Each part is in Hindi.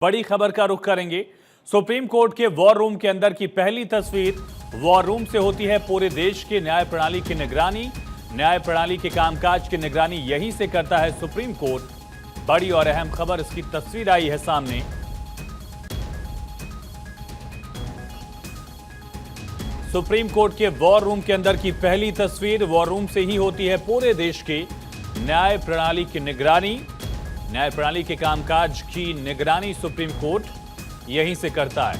बड़ी खबर का रुख करेंगे। सुप्रीम कोर्ट के वॉर रूम के अंदर की पहली तस्वीर। वॉर रूम से होती है पूरे देश के न्याय प्रणाली की निगरानी। न्याय प्रणाली के कामकाज की निगरानी यहीं से करता है सुप्रीम कोर्ट। बड़ी और अहम खबर, इसकी तस्वीर आई है सामने। सुप्रीम कोर्ट के वॉर रूम के अंदर की पहली तस्वीर। वॉर रूम से ही होती है पूरे देश के न्याय प्रणाली की निगरानी। न्याय प्रणाली के कामकाज की निगरानी सुप्रीम कोर्ट यहीं से करता है।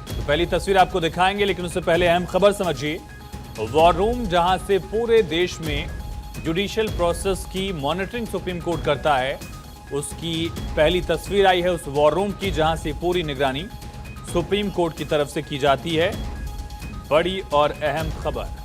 तो पहली तस्वीर आपको दिखाएंगे, लेकिन उससे पहले अहम खबर समझिए। वॉर रूम जहां से पूरे देश में जुडिशियल प्रोसेस की मॉनिटरिंग सुप्रीम कोर्ट करता है, उसकी पहली तस्वीर आई है उस वॉर रूम की, जहां से पूरी निगरानी सुप्रीम कोर्ट की तरफ से की जाती है। बड़ी और अहम खबर।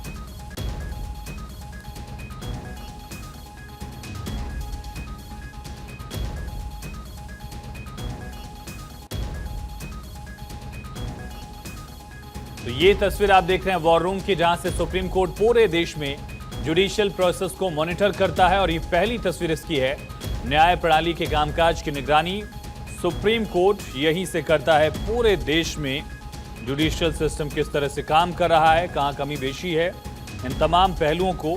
तो ये तस्वीर आप देख रहे हैं वॉर रूम की, जहां से सुप्रीम कोर्ट पूरे देश में जुडिशियल प्रोसेस को मॉनिटर करता है। और ये पहली तस्वीर इसकी है। न्याय प्रणाली के कामकाज की निगरानी सुप्रीम कोर्ट यहीं से करता है। पूरे देश में जुडिशियल सिस्टम किस तरह से काम कर रहा है, कहां कमी बेशी है, इन तमाम पहलुओं को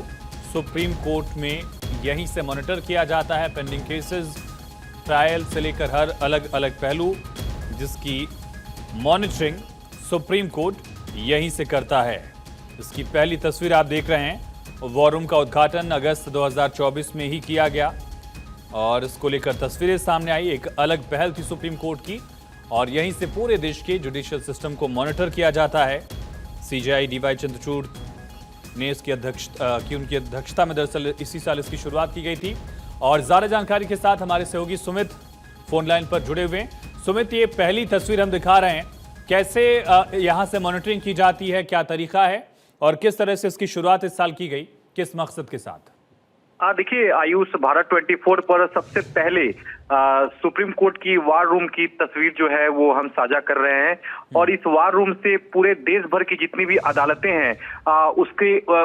सुप्रीम कोर्ट में यहीं से मॉनिटर किया जाता है। पेंडिंग केसेस, ट्रायल से लेकर हर अलग अलग पहलू, जिसकी मॉनिटरिंग सुप्रीम कोर्ट यहीं से करता है। इसकी पहली तस्वीर आप देख रहे हैं। वॉर रूम का उद्घाटन अगस्त 2024 में ही किया गया और इसको लेकर तस्वीरें सामने आई। एक अलग पहल थी सुप्रीम कोर्ट की और यहीं से पूरे देश के जुडिशियल सिस्टम को मॉनिटर किया जाता है। सीजेआई डीवाई चंद्रचूड़ ने इसकी उनकी अध्यक्षता में दरअसल इसी साल इसकी शुरुआत की गई थी। और ज्यादा जानकारी के साथ हमारे सहयोगी सुमित फोन लाइन पर जुड़े हुए हैं। सुमित, ये पहली तस्वीर हम दिखा रहे हैं, कैसे यहां से मॉनिटरिंग की जाती है, क्या तरीका है और किस तरह से इसकी शुरुआत इस साल की गई, किस मकसद के साथ? देखिए आयुष, भारत 24 पर सबसे पहले सुप्रीम कोर्ट की वार रूम की तस्वीर जो है वो हम साझा कर रहे हैं। और इस वार रूम से पूरे देश भर की जितनी भी अदालतें हैं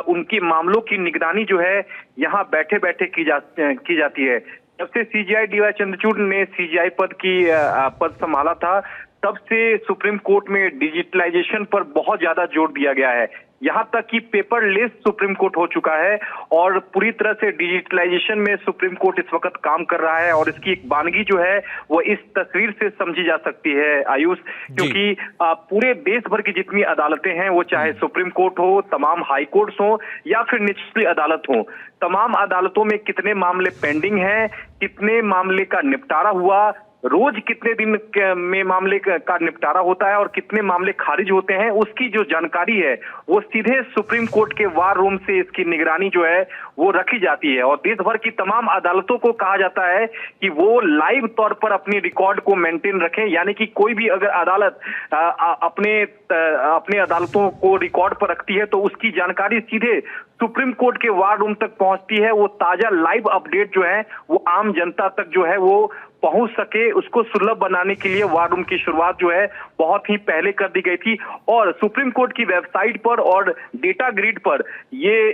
उनके मामलों की निगरानी जो है यहाँ बैठे बैठे की जाती है। जब से सीजेआई डीवाई चंद्रचूड़ ने सीजेआई पद संभाला था, तब से सुप्रीम कोर्ट में डिजिटलाइजेशन पर बहुत ज्यादा जोर दिया गया है। यहाँ तक कि पेपरलेस सुप्रीम कोर्ट हो चुका है और पूरी तरह से डिजिटलाइजेशन में सुप्रीम कोर्ट इस वक्त काम कर रहा है। और इसकी एक वानगी जो है वो इस तस्वीर से समझी जा सकती है आयुष, क्योंकि पूरे देश भर की जितनी अदालतें हैं, वो चाहे सुप्रीम कोर्ट हो, तमाम हाई कोर्ट्स हो या फिर निचली अदालत हो, तमाम अदालतों में कितने मामले पेंडिंग हैं, कितने मामले का निपटारा हुआ, रोज कितने दिन में मामले का निपटारा होता है और कितने मामले खारिज होते हैं, उसकी जो जानकारी है वो सीधे सुप्रीम कोर्ट के वार रूम से इसकी निगरानी जो है वो रखी जाती है। और देश भर की तमाम अदालतों को कहा जाता है कि वो लाइव तौर पर अपनी रिकॉर्ड को मेंटेन रखें, यानी कि कोई भी अगर अदालत अपने अदालतों को रिकॉर्ड पर रखती है तो उसकी जानकारी सीधे सुप्रीम कोर्ट के वार रूम तक पहुंचती है। वो ताजा लाइव अपडेट जो है वो आम जनता तक जो है वो पहुंच सके, उसको सुलभ बनाने के लिए वार रूम की शुरुआत जो है बहुत ही पहले कर दी गई थी। और सुप्रीम कोर्ट की वेबसाइट पर और डेटा ग्रिड पर ये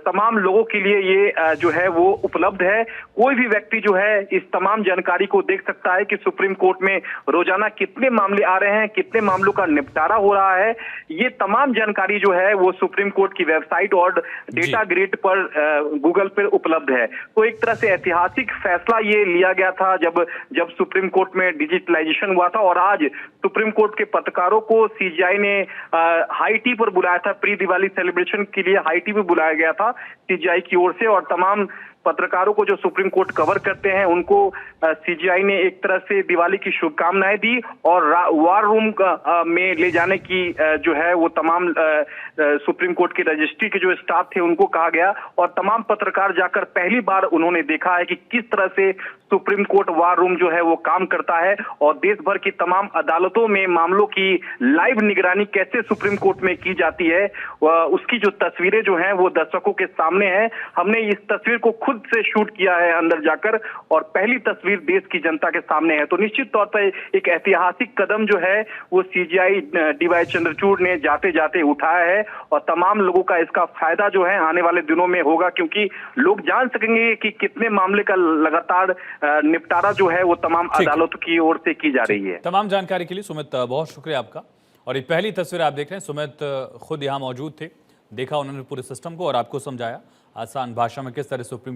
तमाम लोगों के लिए ये जो है वो उपलब्ध है। कोई भी व्यक्ति जो है इस तमाम जानकारी को देख सकता है कि सुप्रीम कोर्ट में रोजाना कितने मामले आ रहे हैं, कितने मामलों का निपटारा हो रहा है। ये तमाम जानकारी जो है वो सुप्रीम कोर्ट की वेबसाइट और डेटा ग्रिड पर गूगल पर उपलब्ध है। तो एक तरह से ऐतिहासिक फैसला ये लिया गया था जब सुप्रीम कोर्ट में डिजिटलाइजेशन हुआ था। और आज सुप्रीम कोर्ट के पत्रकारों को सीजेआई ने हाई टी पर बुलाया था। प्री दिवाली सेलिब्रेशन के लिए हाई टी पे बुलाया गया था सीजेआई की ओर से। और तमाम पत्रकारों को जो सुप्रीम कोर्ट कवर करते हैं उनको सीजेआई ने एक तरह से दिवाली की शुभकामनाएं दी। और वार रूम में ले जाने की जो है वो तमाम सुप्रीम कोर्ट के रजिस्ट्री के जो स्टाफ थे उनको कहा गया। और तमाम पत्रकार जाकर पहली बार उन्होंने देखा है कि किस तरह से सुप्रीम कोर्ट वार रूम जो है वो काम करता है और देश भर की तमाम अदालतों में मामलों की लाइव निगरानी कैसे सुप्रीम कोर्ट में की जाती है। उसकी जो तस्वीरें जो हैं वो दर्शकों के सामने हैं। हमने इस तस्वीर को खुद खुद से शूट किया है अंदर जाकर, और पहली तस्वीर देश की जनता के सामने है। तो निश्चित तौर पर एक ऐतिहासिक कदम जो है वो सीजीआई डीवाई चंद्रचूड़ ने जाते जाते उठाया है, और तमाम लोगों का इसका फायदा जो है आने वाले दिनों में होगा, क्योंकि लोग जान सकेंगे कि कितने मामले का लगातार निपटारा जो है वो तमाम अदालतों की ओर से की जा रही है। तमाम जानकारी के लिए सुमित बहुत शुक्रिया आपका। और ये पहली तस्वीर आप देख रहे हैं, सुमित खुद यहाँ मौजूद थे, देखा उन्होंने पूरे सिस्टम को और आपको समझाया आसान भाषा में किस तरह सुप्रीम